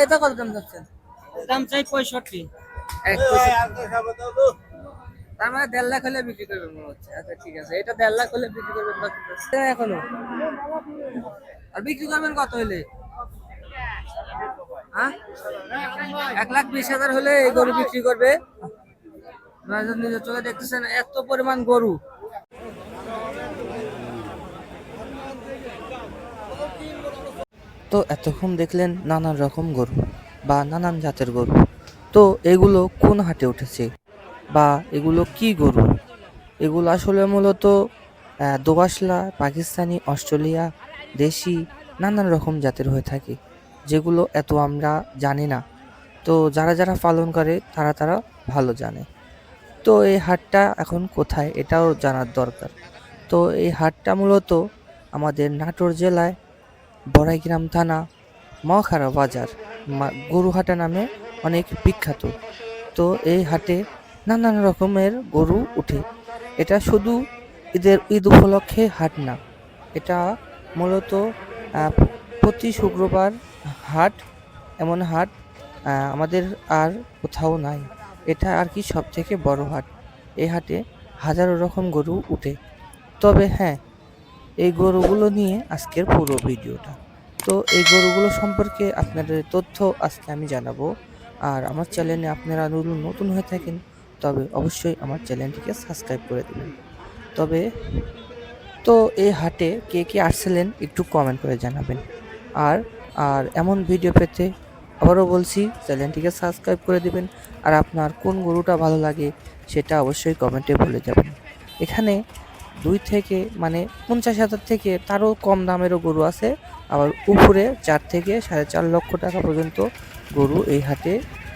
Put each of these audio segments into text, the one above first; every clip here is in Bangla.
এটা কত দাম যাচ্ছেন? দাম চাই 65। তার মানে 1.5 লাখ হলে বিক্রি করবেন মনে হচ্ছে। আচ্ছা ঠিক আছে, এটা 1.5 লাখ হলে বিক্রি করবেন এখনো। আর বিক্রি করবেন কত হলে? হ্যাঁ, 1,20,000 হলে এই গরু বিক্রি করবে। নিজের চোখে দেখতেছেন এত পরিমাণ গরু। তো এতক্ষণ দেখলেন নানান রকম গরু বা নানান জাতের গরু। তো এগুলো কোন হাটে উঠেছে বা এগুলো কি গরু? এগুলো আসলে মূলত দোআঁশলা, পাকিস্তানি, অস্ট্রেলিয়া, দেশি নানান রকম জাতের হয়ে থাকে, যেগুলো এত আমরা জানি না। তো যারা যারা পালন করে তারা ভালো জানে। তো এই হাটটা এখন কোথায় এটাও জানার দরকার। তো এই হাটটা মূলত আমাদের নাটোর জেলায় বড়াইগ্রাম থানা মহাখাড়া বাজার গরুহাটা নামে অনেক বিখ্যাত। তো এই হাটে নানান রকমের গরু উঠে। এটা শুধু ঈদ উপলক্ষে হাট না, এটা মূলত আহ, প্রতি শুক্রবার হাট। এমন হাট আমাদের আর কোথাও নাই। এটা আর কি সব থেকে বড় হাট। এই হাটে হাজারো রকম গরু উঠে। তবে হ্যাঁ, এই গরুগুলো নিয়ে আজকের পুরো ভিডিওটা। তো এই গরুগুলো সম্পর্কে আপনাদের তথ্য আজকে আমি জানাবো। আর আমার চ্যানেলে আপনারা নতুন হয়ে থাকেন তবে অবশ্যই আমার চ্যানেলটিকে সাবস্ক্রাইব করে দেবেন। তবে তো এই হাটে কে কে আসছিলেন একটু কমেন্ট করে জানাবেন। আর আর এমন ভিডিও পেতে আবারও বলছি, চ্যানেলটিকে সাবস্ক্রাইব করে দিবেন। আর আপনার কোন গরুটা ভালো লাগে সেটা অবশ্যই কমেন্টে বলে যাবেন। এখানে 2 থেকে মানে 50,000 থেকে তারও কম দামেরও গরু আছে। আবার উপরে 4 থেকে 4.5 লক্ষ টাকা পর্যন্ত গরু এই হাটে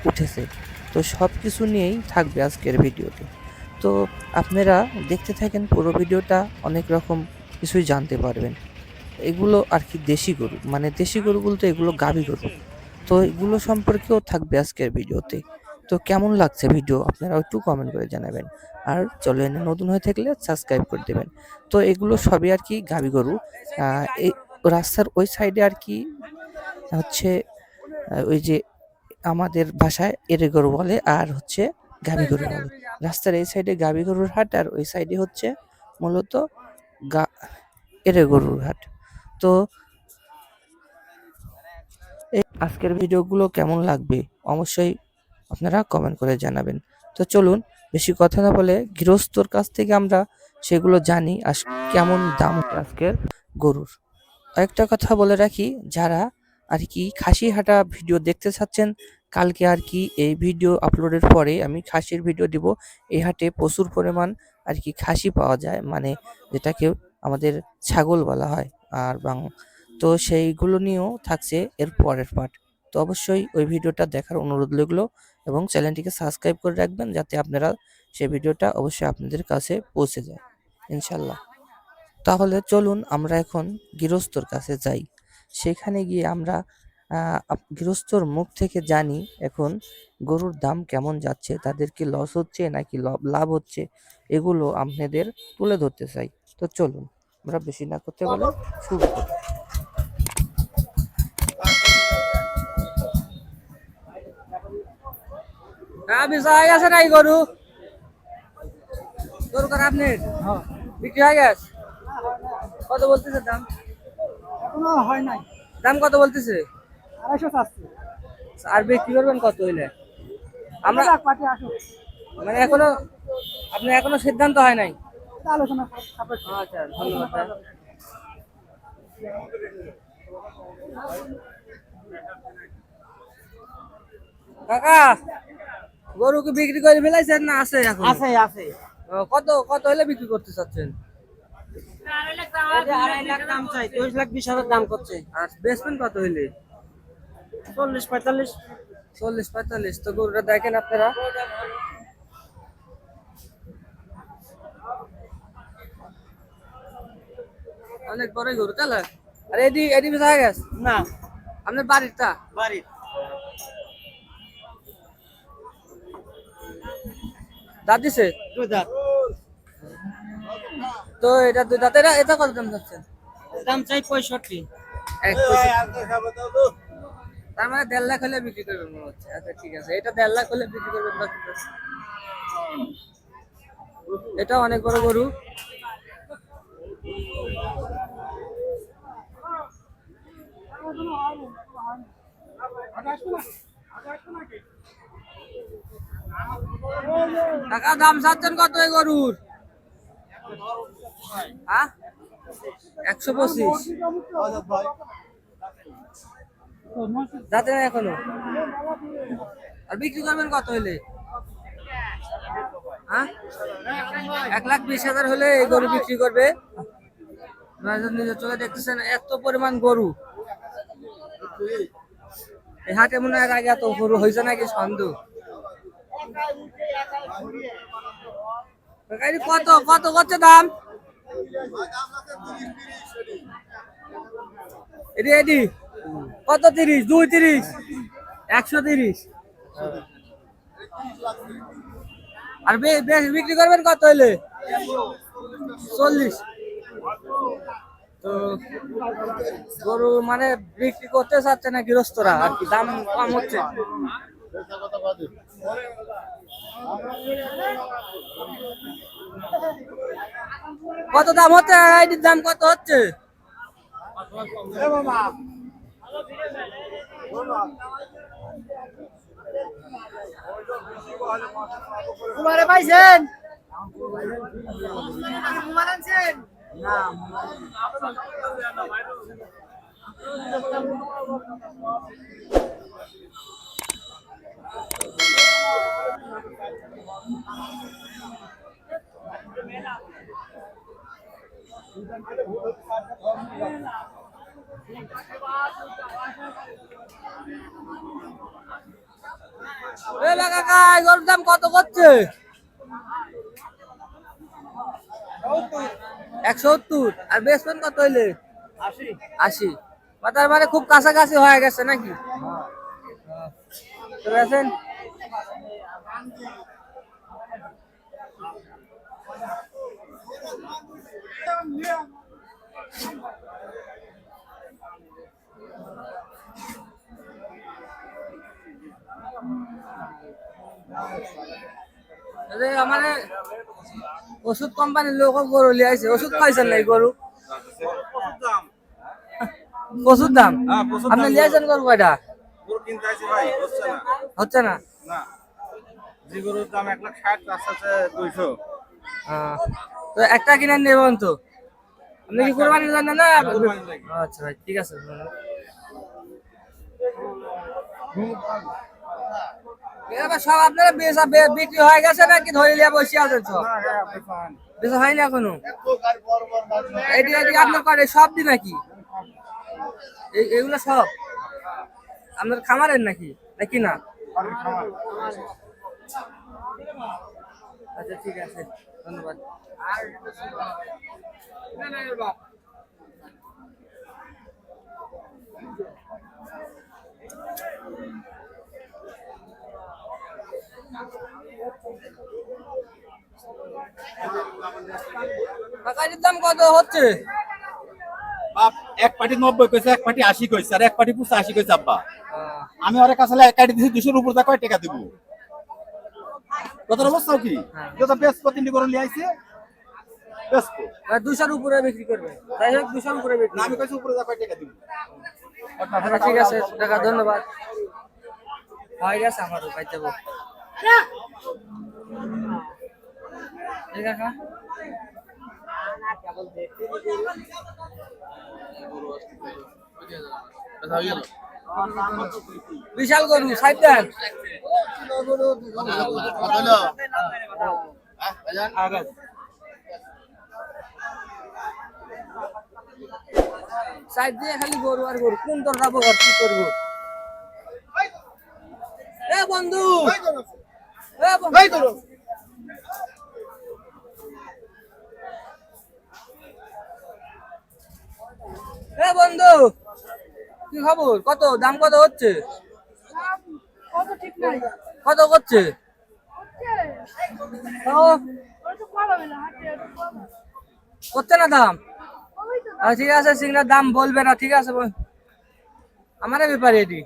উঠেছে। তো সব কিছু নিয়েই থাকবে আজকের ভিডিওতে। তো আপনারা দেখতে থাকেন পুরো ভিডিওটা, অনেক রকম কিছুই জানতে পারবেন। এগুলো আর কি দেশি গরু, মানে দেশি গরু বলতে এগুলো গাভী গরু। তো এগুলো সম্পর্কেও থাকবে আজকের ভিডিওতে। তো কেমন লাগছে ভিডিও আপনারা একটু কমেন্ট করে জানাবেন। আর চ্যানেলে নতুন হয়ে থাকলে সাবস্ক্রাইব করে দেবেন। তো এগুলো সবই আর কি গাভী গরু। এই রাস্তার ওই সাইডে আর কি হচ্ছে ওই যে আমাদের ভাষায় এরে গরু বলে, আর হচ্ছে গাভী গরু বলে। রাস্তার এই সাইডে গাভী গরুর হাট, আর ওই সাইডে হচ্ছে মূলত এরে গরুর হাট। তো এই আজকের ভিডিওগুলো কেমন লাগবে অবশ্যই আপনারা কমেন্ট করে জানাবেন। তো চলুন বেশি কথা না বলে গৃহস্থর কাছ থেকে আমরা সেগুলো জানি আর কেমন দাম আজকের গরুর। আরেকটা কথা বলে রাখি, যারা আর কি খাসি হাটা ভিডিও দেখতে চাচ্ছেন, কালকে আর কি এই ভিডিও আপলোডের পরে আমি খাসির ভিডিও দিব। এই হাটে প্রচুর পরিমাণ আর কি খাসি পাওয়া যায়, মানে যেটাকে আমাদের ছাগল বলা হয়। আর তো সেইগুলো নিয়েও থাকছে এর পরের পার্ট। তো অবশ্যই ওই ভিডিওটা দেখার অনুরোধ রইলো এবং চ্যানেলটিকে সাবস্ক্রাইব করে রাখবেন যাতে আপনারা সেই ভিডিওটা অবশ্যই আপনাদের কাছে পৌঁছে যায় ইনশাল্লাহ। তাহলে চলুন আমরা এখন গৃহস্থর কাছে যাই। সেখানে গিয়ে আমরা গৃহস্থর মুখ থেকে জানি এখন গরুর দাম কেমন যাচ্ছে, তাদের কি লস হচ্ছে নাকি লাভ হচ্ছে, এগুলো আপনাদের তুলে ধরতে চাই। তো চলুন আমরা বেশি না করতে বলে শুরু করি। আছে নাই গরু? গরু কার আপনি বিক্রি হয়ে গেছে? কত বলতেছে দাম? এখনো হয় নাই। দাম কত বলতেছে? 250 চাচ্ছে। আর বিক্রি করবেন কত হইলে? আমরা পাটি আসো। মানে এখনো আপনার এখনো সিদ্ধান্ত হয় নাই? আলোচনা সাপেক্ষে। আচ্ছা ধন্যবাদ। কাকা গরু কি বিক্রি করে ফেলাইছেন না আছে এখন? আছে আছে। কত কত হলে বিক্রি করতে চাচ্ছেন? 2.5 লাখ দাম চাই, 2,20,000 দাম করছে। আর বেচবেন কত হইলে? 40-45। 40-45। তো গরুটা দেখেন আপনারা, অনেক বড় গরু তাহলে। আর এডি এডি বেচা গেছে না, আপনার বাড়িরটা? বাড়ির। দাঁত দিছে? 2 দাঁত। তো এটা 2 দাঁত। এটা কত দাম যাচ্ছেন? দাম চাই 65। তার মানে 1.5 লাখ হলে বিক্রি করবেন মনে হচ্ছে। আচ্ছা ঠিক আছে, এটা 1.5 লাখ হলে বিক্রি করবেন তো? এটা অনেক বড় গরু। টাকা দাম চাচ্ছেন কত এই গরুর? হ্যাঁ, 125। যাতে না এখনো। আর বিক্রি করবেন কত হলে? হ্যাঁ, 1,20,000 হলে এই গরু বিক্রি করবে। নিজে চোখে দেখতেছেন এত পরিমাণ গরু এই হাটে, মনে হয় আগে এত গরু হয়েছে নাকি সন্দেহ। কত কত করছে দাম? এডি কত? 30, 230, 130। আর বিক্রি করবেন কত হইলে? 40। তো গরু মানে বিক্রি করতে চাচ্ছে না গৃহস্থরা, আর কি দাম কম হচ্ছে। কত দাম হচ্ছে? আইডির দাম কত হচ্ছে? কুমারে পাইছেন? কাকা গরুর দাম কত করছে? 170। আর বেচবেন কত হইলে? 80। তার মানে খুব কাছাকাছি হয়ে গেছে নাকি? তো বেচেন। মানে ওষুধ কোম্পানির লোক গরু লিয়ে আইছে। ওষুধ খাইছেন নাই গরু? প্রচুর দাম। আপনি লিয়ে আইছেন গরু কয়টা? হচ্ছে না। যে গরুর দাম 1,60,000, তার সাথে 200। তো একটা কিনে নেবেন তো? আপনি কি কোরবানির জন্য না? আচ্ছা ভাই, ঠিক আছে। সব আপনারা বিক্রি হয়ে গেছে নাকি ধরে নিয়ে বসে আছেন? সব বেচা হয়নি এখনো? এটি আপনার করে সব দিন নাকি? এগুলো সব আপনার খামারের নাকি নাকি না? আচ্ছা ঠিক আছে, ধন্যবাদ। কাকারির দাম কত হচ্ছে? বাপ এক পাটি 90 কইছে, এক পাটি 80 কইছে, আর এক পাটি 85 কইছে আব্বা। আমি ওর কাছে এক কাটি দিছি 200 উপর, তা কয় টাকা দিব? কত অবস্থা কি? যত বেশ প্রতিটি করে নিয়ে আইছে বেশ 200 উপরে বিক্রি করবে। যাই হোক 200 উপরে বিক্রি। না, আমি কইছি উপরে তা কয় টাকা দিব? আচ্ছা ঠিক আছে, টাকা ধন্যবাদ। হয়ে গেছে আমারও পাইতে যাবো। এই কাকা বিশাল গরু, সাইড দেন। সাইড দিয়ে খালি গরু আর গরু, কোন তোর যাবো আর কি করবো? এ বন্ধু, এ বন্ধু, এ বন্ধু, কি খবর? কত দাম কত হচ্ছে? কত করছে? করছে না দাম? ঠিক আছে, সিংড়ার দাম বলবে না, ঠিক আছে। আমার ব্যাপারে এটি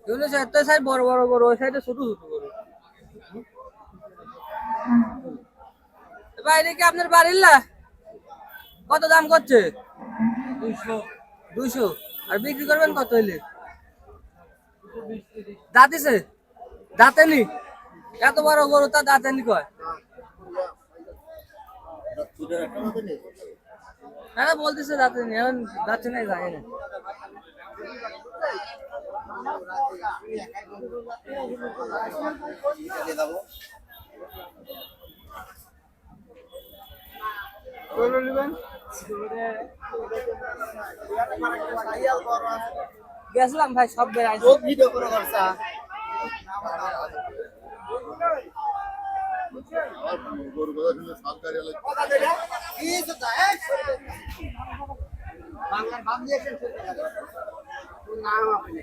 এগুলো একটা সাইড বড় বড় গরু, ওই সাইডে ছোট ছোট গরু। ভাই এটা কি আপনার বাড়ির না? কত দাম করছে? 200। আর বিক্রি করবেন কত হইলে? দাঁতিছে? দাঁতেনি? এত বড় গরু তা দাঁতেনি কয়? হ্যাঁ বলতেছে দাঁতেনি, এখন দাঁতে নাই যায় না। গেছিলাম ভাই সব বেড়াইছে। ভিডিও করে করছা বাংলার বাম দিয়েছেন নাম আপনি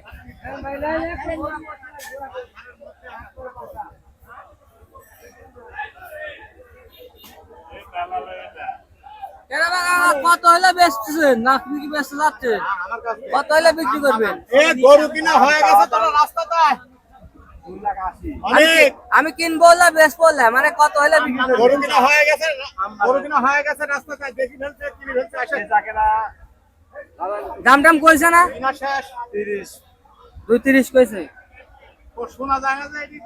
কেন বাবা, কত হলে বেচতেছেন না আপনি কি বেচতে যাচ্ছেন? কত হলে বিক্রি করবেন? গরু কিনা হয়ে গেছে তোর রাস্তাতে অনেক। আমি কিনবো না বেচবো না, মানে কত হলে বিক্রি করবেন? গরু কিনা হয়ে গেছে, গরু কিনা হয়ে গেছে রাস্তাতে দেখি ফেলছে কিনে ফেলছে আসে যাকে না দাম টাম কইছে না? কিনা শেষ 30। 230 কইছে। ও শোনা যায় না যে এটি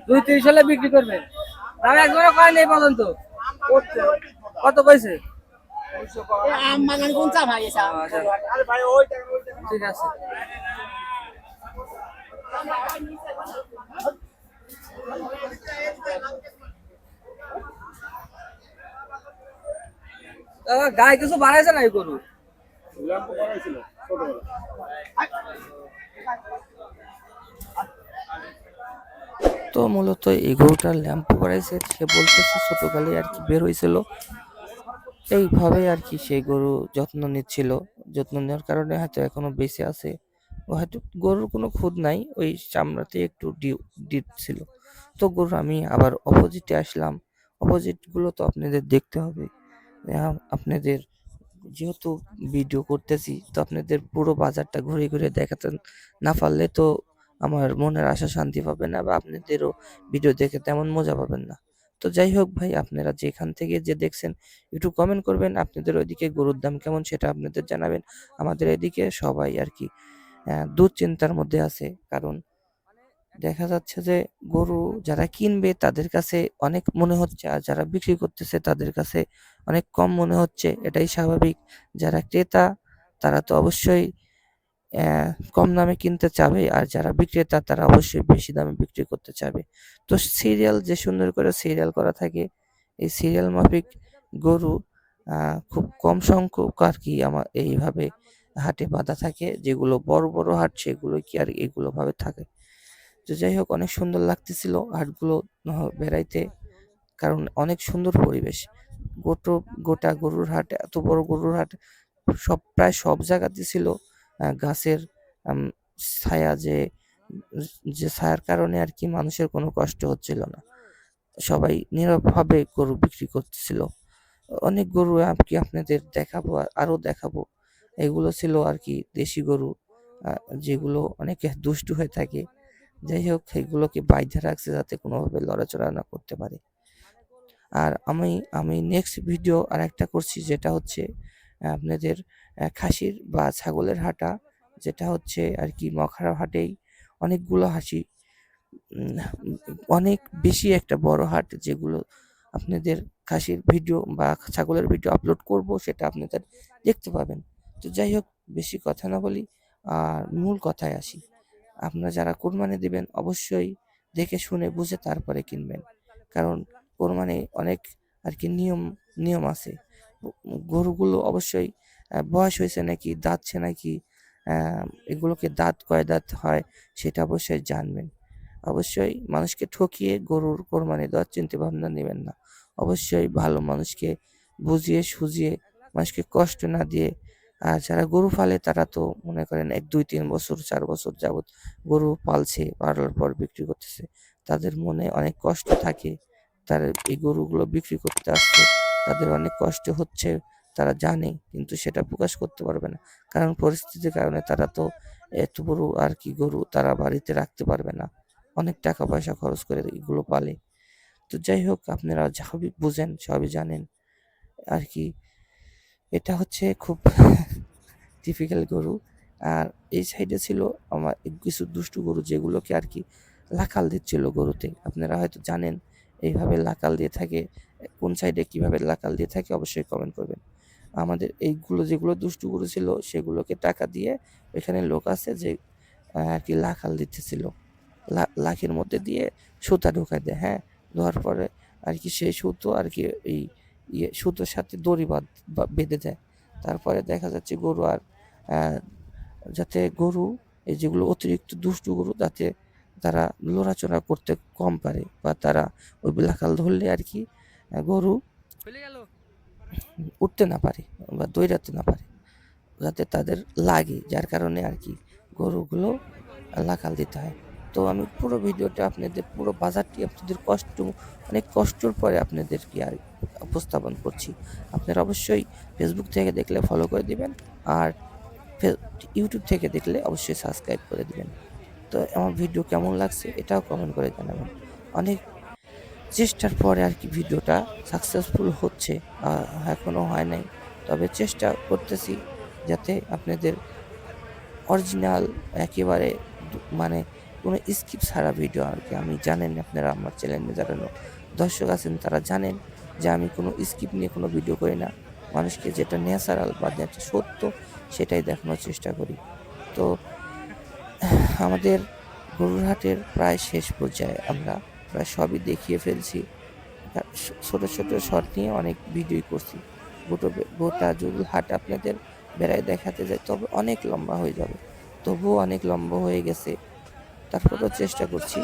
230 হলে বিক্রি করবেন। দাম একবারও কয় নেই পর্যন্ত। কত কইছে? আম বাগান কোন চা ভাই এসা আচ্ছা আরে ভাই ওই ঠিক আছে। গায়ে কিছু বানাইছে না এই গরু? ল্যাম্প করাইছিল ছোটবেলা। তো মূলত এই গরুটার ল্যাম্প করাইছে, সে বলতেছে ছোটকালে আর কি বের হয়েছিল, এইভাবে আর কি সেই গরু যত্ন নিচ্ছিল। যত্ন নেওয়ার কারণে হয়তো এখনো বেঁচে আছে। ও হয়তো গরুর কোনো খুঁত নাই, ওই চামড়াতে একটু ডিপ ছিল। তো গরু আমি আবার অপোজিটে আসলাম। অপোজিট গুলো তো আপনাদের দেখতে হবে। আপনাদের যেহেতু ভিডিও করতেছি, তো আপনাদের পুরো বাজারটা ঘুরে ঘুরে দেখাতে না পারলে তো আমার মনের আশা শান্তি পাবে না, বা আপনাদেরও ভিডিও দেখে তেমন মজা পাবেন না। তো যাই হোক ভাই, আপনারা যেখান থেকে যে দেখছেন একটু কমেন্ট করবেন, আপনাদের ওইদিকে গরুর দাম কেমন সেটা আপনাদের জানাবেন। আমাদের এদিকে সবাই আর কি দুশ্চিন্তার মধ্যে আছে, কারণ দেখা যাচ্ছে যে গরু যারা কিনবে তাদের কাছে অনেক মনে হচ্ছে, আর যারা বিক্রি করতেছে তাদের কাছে অনেক কম মনে হচ্ছে। এটাই স্বাভাবিক। যারা ক্রেতা তারা তো অবশ্যই কম দামে কিনতে চাবে, আর যারা বিক্রেতা তারা অবশ্যই বেশি দামে বিক্রি করতে চাবে। তো সিরিয়াল যে সুন্দর করে সিরিয়াল করা থাকে, এই সিরিয়াল মাফিক গরু খুব কম সংখ্যক আর কি আমার এইভাবে হাটে বাঁধা থাকে। যেগুলো বড় বড় হাট সেগুলো কি আর এগুলো ভাবে থাকে। তো যাই হোক, অনেক সুন্দর লাগতেছিল হাটগুলো বেড়াইতে, কারণ অনেক সুন্দর পরিবেশ। গোটো গোটা গরুর হাট, এত বড় গরুর হাট, প্রায় সব জায়গাতে ছিল গাছের আম, ছায়া, যে ছায়ার কারণে আর কি মানুষের কোনো কষ্ট হচ্ছিল না। সবাই নীরবভাবে গরু বিক্রি করতেছিল। অনেক গরু কি আপনাদের দেখাবো, আরো দেখাবো। এগুলো ছিল আর কি দেশি গরু, যেগুলো অনেকে দুষ্টু হয়ে থাকে। যাই হোক, এগুলোকে বাইধে রাখছে যাতে কোনোভাবে লড়াচড়া না করতে পারে। আর আমি আমি নেক্সট ভিডিও আর একটা করছি, যেটা হচ্ছে আপনাদের খাসির বা ছাগলের হাটা, যেটা হচ্ছে আর কি মখারা হাটেই অনেকগুলো হাসি, অনেক বেশি একটা বড় হাট, যেগুলো আপনাদের খাসির ভিডিও বা ছাগলের ভিডিও আপলোড করব, সেটা আপনাদের দেখতে পাবেন। তো যাই হোক, বেশি কথা না বলি, আর মূল কথায় আসি। আপনারা যারা কোরবানি দিবেন অবশ্যই দেখে শুনে বুঝে তারপরে কিনবেন, কারণ কোরবানি অনেক আর কি নিয়ম নিয়ম আছে। গরুগুলো অবশ্যই বয়স হয়েছে নাকি, দাঁতছে নাকি, এগুলোকে দাঁত কয় দাঁত হয় সেটা অবশ্যই জানবেন। অবশ্যই মানুষকে ঠকিয়ে গরুর কোরবানি দেওয়ার চিন্তা ভাবনা নেবেন না। অবশ্যই ভালো মানুষকে বুঝিয়ে সুঝিয়ে, মানুষকে কষ্ট না দিয়ে। আর যারা গরু পালে তারা তো মনে করেন 1 2 3 বছর 4 বছর যাবত গরু পালছে, পালার পর বিক্রি করতেছে, তাদের মনে অনেক কষ্ট থাকে। তারা এই গরুগুলো বিক্রি করতে আসছে, তাদের অনেক কষ্ট হচ্ছে, তারা জানে, কিন্তু সেটা প্রকাশ করতে পারবে না, কারণ পরিস্থিতির কারণে তারা তো এত বড় আর কি গরু তারা বাড়িতে রাখতে পারবে না, অনেক টাকা পয়সা খরচ করে এগুলো পালে। তো যাই হোক, আপনারা সবই বুঝেন, সবই জানেন আর কি। এটা হচ্ছে খুব টিপিক্যাল গরু। আর এই সাইডে ছিল আমার কিছু দুষ্টু গরু, যেগুলোকে আর কি লাকাল দিচ্ছিল গরুতে। আপনারা হয়তো জানেন এইভাবে লাকাল দিয়ে থাকে, কোন সাইডে কিভাবে লাকাল দিয়ে থাকে অবশ্যই কমেন্ট করবেন। আমাদের এইগুলো যেগুলো দুষ্টু গরু ছিল সেগুলোকে টাকা দিয়ে, এখানে লোক আছে যে আর কি লাকাল দিতেছিল, লাখের মধ্যে দিয়ে সুতা ঢুকাই দেয়, হ্যাঁ, দেওয়ার পরে আর কি সেই সুতো আর কি এই সুতোর সাথে দড়ি বেঁধে দেয়। তারপরে দেখা যাচ্ছে গরু আর আহ, যাতে গরু এই যেগুলো অতিরিক্ত দুষ্টু গরু, যাতে তারা লড়াচড়া করতে কম পারে, বা তারা ওই লাকাল ধরলে আর কি গরু উঠতে না পারে বা দৌড়াতে না পারে, যাতে তাদের লাগে, যার কারণে আর কি গরুগুলো লাকাল দিতে হয়। তো আমি পুরো ভিডিওটা আপনাদের, পুরো বাজারটি আপনাদের অনেক কষ্টর পরে আপনাদেরকে আর উপস্থাপন করছি। আপনারা অবশ্যই ফেসবুক থেকে দেখলে ফলো করে দিবেন, আর ইউটিউব থেকে দেখলে অবশ্যই সাবস্ক্রাইব করে দিবেন। তো আমার ভিডিও কেমন লাগছে এটাও কমেন্ট করে জানাবেন। অনেক চেষ্টার পরে আর কি ভিডিওটা সাকসেসফুল হচ্ছে, এখনো হয় নাই, তবে চেষ্টা করতেছি যাতে আপনাদের অরিজিনাল একেবারে মানে কোনো স্কিপ ছাড়া ভিডিও আর কি। আমি জানেন, আপনারা আমার চ্যানেলে যারা দর্শক আছেন তারা জানেন যে আমি কোনো স্কিপ নিয়ে কোনো ভিডিও করি না, মানুষকে যেটা ন্যাচারাল বা যেটা সত্য সেটাই দেখানোর চেষ্টা করি। তো আমাদের গরুর হাটের প্রায় শেষ পর্যায়ে, আমরা প্রায় সবই দেখিয়ে ফেলছি। ছোট ছোট শর্ট নিয়ে অনেক ভিডিও করছি। গোটা যদি হাট আপনাদের বেড়ায় দেখাতে যায় তবে অনেক লম্বা হয়ে যাবে, তবুও অনেক লম্বা হয়ে গেছে, তারপরেও চেষ্টা করছি।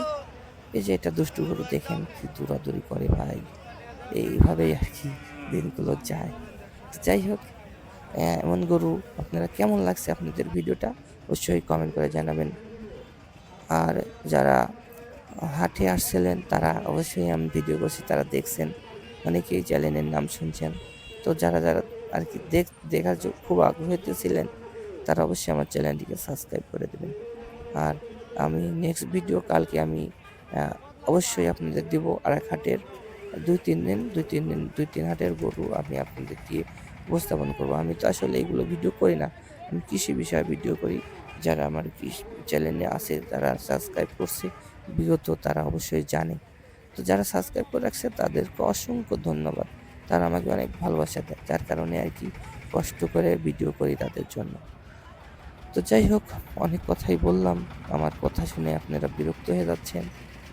এই যে এটা দুষ্টু গরু দেখেন কি দৌড়াদৌড়ি করে ভাই, এইভাবেই আর কি দিনগুলো যায়। তো যাই হোক, এমন গরু আপনারা কেমন লাগছে আপনাদের ভিডিওটা অবশ্যই কমেন্ট করে জানাবেন। আর যারা হাটে আসছিলেন তারা অবশ্যই আমি ভিডিও করছি তারা দেখছেন, অনেকেই চ্যানেলের নাম শুনছেন। তো যারা যারা আর কি দেখার খুব আগ্রহীত ছিলেন তারা অবশ্যই আমার চ্যানেলটিকে সাবস্ক্রাইব করে দেবেন। আর আমি নেক্সট ভিডিও কালকে আমি অবশ্যই আপনাদের দিব আর এক হাটের দুই তিন হাটের গরু আমি আপনাদের দিয়ে উপস্থাপন করবো। আমি তো আসলে এইগুলো ভিডিও করি না, আমি কৃষি বিষয়ে ভিডিও করি। যারা আমার কৃষি চ্যানেলে আছে তারা সাবস্ক্রাইব করছে বিগত, তারা অবশ্যই জানে। তো যারা সাবস্ক্রাইব করে রাখছে তাদেরকে অসংখ্য ধন্যবাদ, তারা আমাকে অনেক ভালোবাসা দেয়, যার কারণে আর কি কষ্ট করে ভিডিও করি তাদের জন্য। তো যাই হোক, অনেক কথাই বললাম, আমার কথা শুনে আপনারা বিরক্ত হয়ে যাচ্ছেন,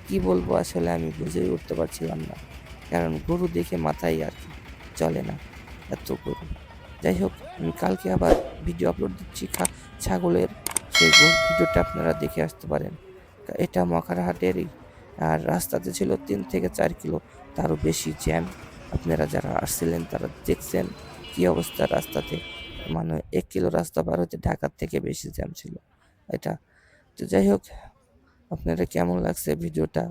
কি বলবো আসলে আমি বুঝেই উঠতে পারছিলাম না, কারণ গরু দেখে মাথায় আর কি চলে না, এত গরু। যাই হোক, আমি কালকে আবার ভিডিও আপলোড দিচ্ছি ছাগলের, সেই ভিডিওটা আপনারা দেখে আসতে পারেন। এটা মকারহাটেরই, আর রাস্তাতে ছিল 3 থেকে 4 কিলো, তারও বেশি জ্যাম। আপনারা যারা আসছিলেন তারা দেখছেন কি অবস্থা রাস্তাতে, মানে 1 কিলো রাস্তা পার হতে ঢাকার থেকে বেশি জ্যাম ছিল এটা। তো যাই হোক, আপনারা কেমন লাগছে ভিডিওটা